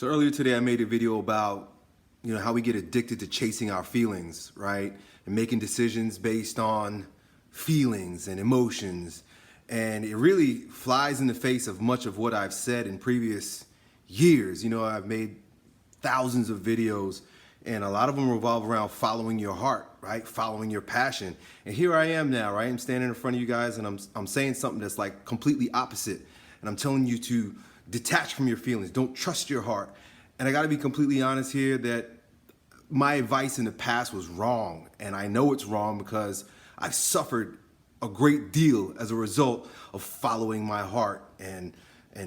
So earlier today I made a video about, how we get addicted to chasing our feelings, right? And making decisions based on feelings and emotions. And it really flies in the face of much of what I've said in previous years. I've made thousands of videos and a lot of them revolve around following your heart, right? Following your passion. And here I am now, right? I'm standing in front of you guys and I'm saying something that's like completely opposite. And I'm telling you to detach from your feelings. Don't trust your heart. And I got to be completely honest here that my advice in the past was wrong. And I know it's wrong because I've suffered a great deal as a result of following my heart and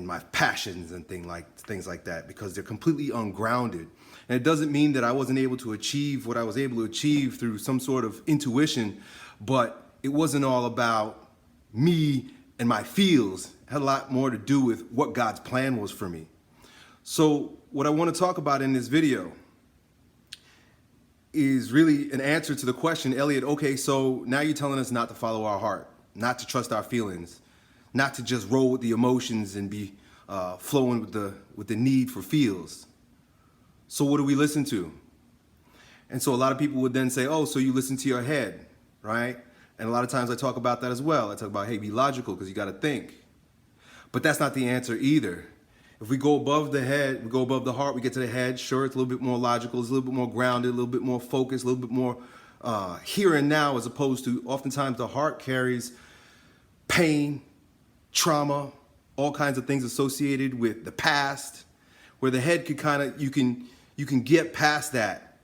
my passions and things like that, because they're completely ungrounded. And it doesn't mean that I wasn't able to achieve what I was able to achieve through some sort of intuition, but it wasn't all about me and my feels. It had a lot more to do with what God's plan was for me. So what I want to talk about in this video is really an answer to the question, Elliot, okay, so now you're telling us not to follow our heart, not to trust our feelings, not to just roll with the emotions and be flowing with the need for feels. So what do we listen to? And so a lot of people would then say, oh, so you listen to your head, right? And a lot of times I talk about that as well. I talk about, hey, be logical because you got to think. But that's not the answer either. If we go above the head, we go above the heart, we get to the head, sure, it's a little bit more logical, it's a little bit more grounded, a little bit more focused, a little bit more here and now, as opposed to oftentimes the heart carries pain, trauma, all kinds of things associated with the past, where the head could kind of, you can get past that.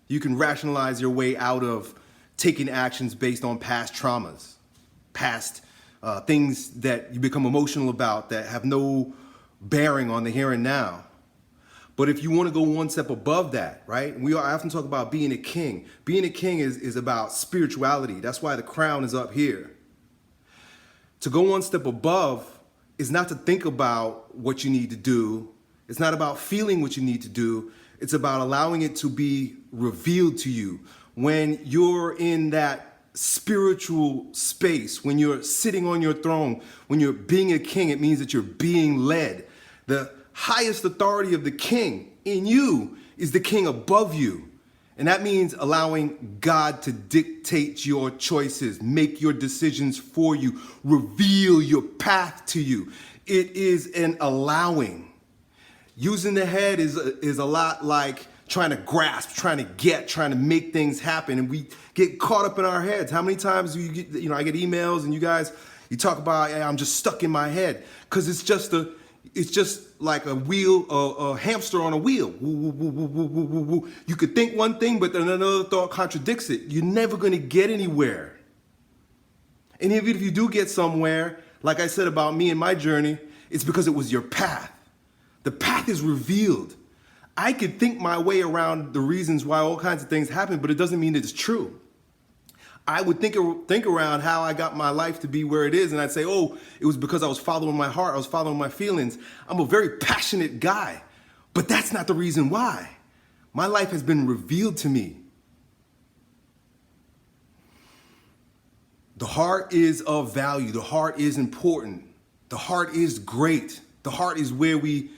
You can rationalize your way out of taking actions based on past traumas, past things that you become emotional about that have no bearing on the here and now. But if you want to go one step above that, right? I often talk about being a king. Being a king is about spirituality. That's why the crown is up here. To go one step above is not to think about what you need to do. It's not about feeling what you need to do. It's about allowing it to be revealed to you. When you're in that spiritual space, when you're sitting on your throne, when you're being a king, it means that you're being led. The highest authority of the king in you is the king above you. And that means allowing God to dictate your choices, make your decisions for you, reveal your path to you. It is an allowing. Using the head is a lot like trying to grasp, trying to make things happen. And we get caught up in our heads. How many times do you get, I get emails and you talk about, hey, I'm just stuck in my head. Because it's just like a wheel, a hamster on a wheel. Woo, woo, woo, woo, woo, woo, woo, woo. You could think one thing, but then another thought contradicts it. You're never going to get anywhere. And even if you do get somewhere, like I said about me and my journey, it's because it was your path. The path is revealed. I could think my way around the reasons why all kinds of things happen, but it doesn't mean that it's true. I would think around how I got my life to be where it is, and I'd say, oh, it was because I was following my heart, I was following my feelings. I'm a very passionate guy, but that's not the reason why. My life has been revealed to me. The heart is of value. The heart is important. The heart is great. The heart is where we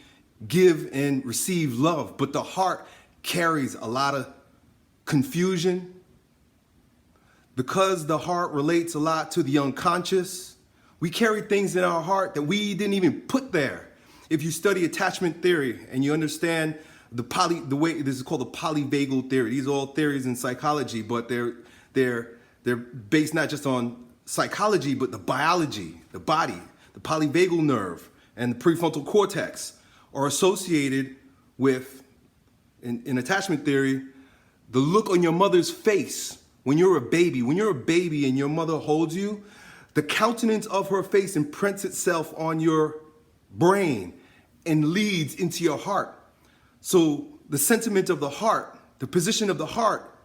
give and receive love, but the heart carries a lot of confusion. Because the heart relates a lot to the unconscious, we carry things in our heart that we didn't even put there. If you study attachment theory and you understand the way this is called the polyvagal theory, these are all theories in psychology, but they're based not just on psychology, but the biology, the body, the polyvagal nerve and the prefrontal cortex are associated with, in attachment theory, the look on your mother's face when you're a baby. When you're a baby and your mother holds you, the countenance of her face imprints itself on your brain and leads into your heart. So the sentiment of the heart, the position of the heart,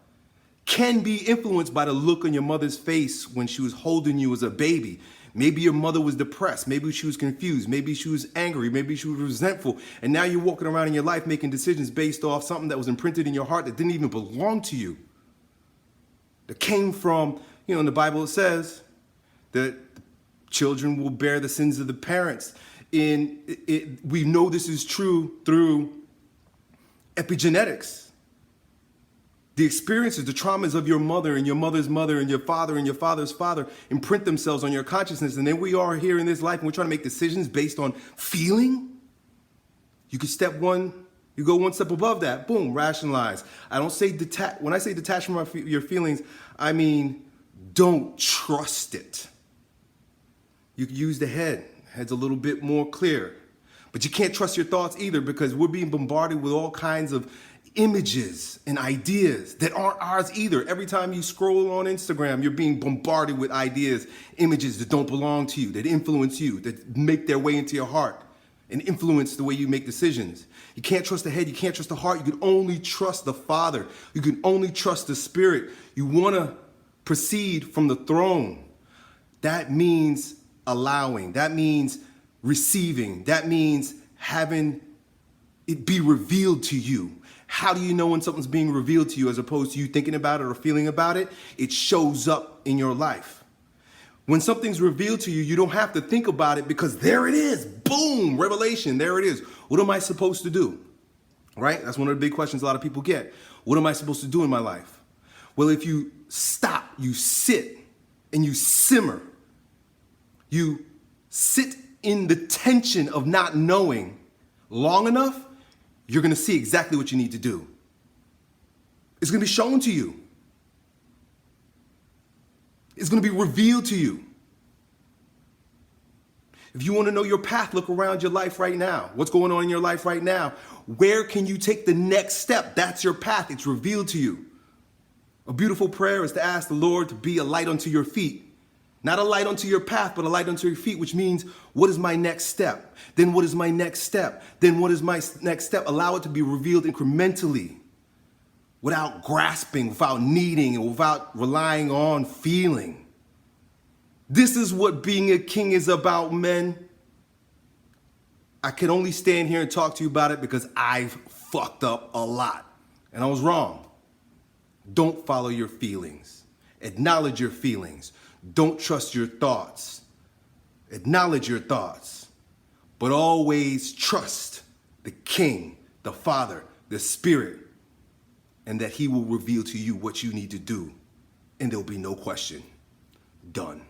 can be influenced by the look on your mother's face when she was holding you as a baby. Maybe your mother was depressed. Maybe she was confused. Maybe she was angry. Maybe she was resentful. And now you're walking around in your life making decisions based off something that was imprinted in your heart that didn't even belong to you. That came from, in the Bible it says that children will bear the sins of the parents. we know this is true through epigenetics. The experiences, the traumas of your mother and your mother's mother and your father's father imprint themselves on your consciousness. And then we are here in this life and we're trying to make decisions based on feeling. You could you go one step above that. Boom, rationalize. I don't say when I say detach from your feelings, I mean don't trust it. You can use the head. Head's a little bit more clear. But you can't trust your thoughts either, because we're being bombarded with all kinds of images and ideas that aren't ours either. Every time you scroll on Instagram, you're being bombarded with ideas, images that don't belong to you, that influence you, that make their way into your heart and influence the way you make decisions. You can't trust the head, you can't trust the heart. You can only trust the Father. You can only trust the Spirit. You want to proceed from the throne. That means allowing. That means receiving. That means having it be revealed to you. How do you know when something's being revealed to you as opposed to you thinking about it or feeling about it? It shows up in your life. When something's revealed to you, you don't have to think about it, because there it is. Boom, revelation, there it is. What am I supposed to do? Right? That's one of the big questions a lot of people get. What am I supposed to do in my life? Well, if you stop, you sit, and you simmer, you sit in the tension of not knowing long enough, you're going to see exactly what you need to do. It's going to be shown to you. It's going to be revealed to you. If you want to know your path, look around your life right now. What's going on in your life right now? Where can you take the next step? That's your path. It's revealed to you. A beautiful prayer is to ask the Lord to be a light unto your feet. Not a light unto your path, but a light unto your feet, which means, what is my next step? Then what is my next step? Then what is my next step? Allow it to be revealed incrementally, without grasping, without needing, and without relying on feeling. This is what being a king is about, men. I can only stand here and talk to you about it because I've fucked up a lot, and I was wrong. Don't follow your feelings. Acknowledge your feelings. Don't trust your thoughts. Acknowledge your thoughts, but always trust the King, the Father, the Spirit, and that He will reveal to you what you need to do, and there'll be no question. Done.